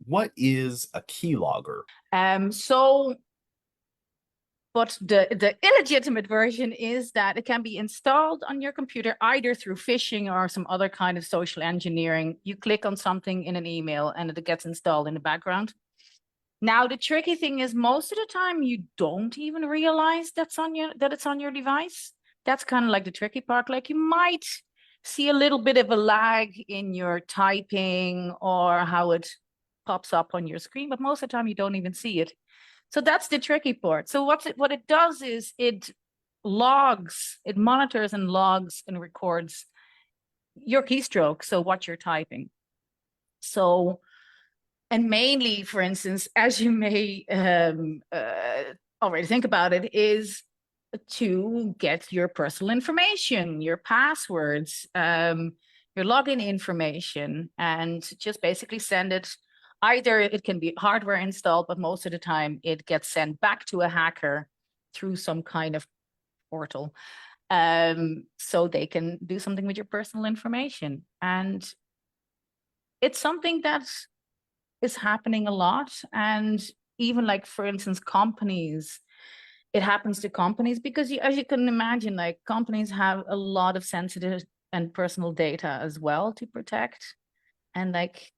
what is a keylogger? But the illegitimate version is that it can be installed on your computer either through phishing or some other kind of social engineering. You click on something in an email and it gets installed in the background. Now, the tricky thing is most of the time you don't even realize that it's on your device. That's kind of like the tricky part. Like you might see a little bit of a lag in your typing or how it pops up on your screen, but most of the time you don't even see it. So that's the tricky part. So what it does is it monitors and logs and records your keystroke, so what you're typing. So, and mainly, for instance, as you may already think about it, is to get your personal information, your passwords, your login information, and just basically send it. Either it can be hardware installed, but most of the time it gets sent back to a hacker through some kind of portal. So they can do something with your personal information. And it's something that is happening a lot. And even like, for instance, companies, it happens to companies because as you can imagine, like companies have a lot of sensitive and personal data as well to protect. And like,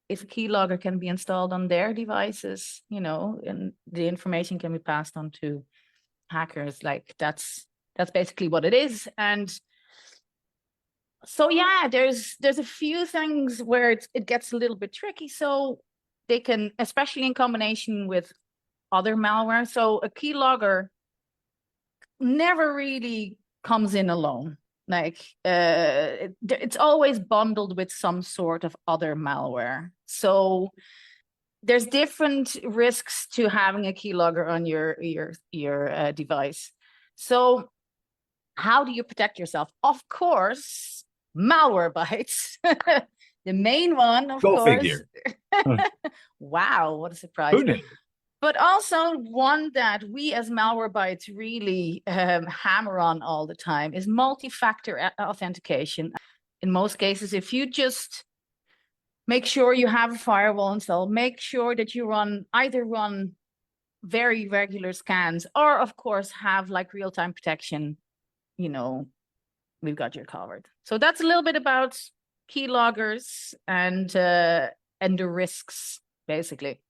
if a keylogger can be installed on their devices, and the information can be passed on to hackers, like that's basically what it is. And so, yeah, there's a few things where it gets a little bit tricky. So they can, especially in combination with other malware. So a keylogger never really comes in alone. Like it's always bundled with some sort of other malware. So there's different risks to having a keylogger on your device. So how do you protect yourself? Of course, Malwarebytes, the main one, of Go course. figure. Wow, what a surprise. Who knew? But also one that we as Malwarebytes really hammer on all the time is multi-factor authentication. In most cases, if you just make sure you have a firewall installed, make sure that you either run very regular scans or, of course, have like real-time protection, we've got you covered. So that's a little bit about keyloggers and the risks, basically.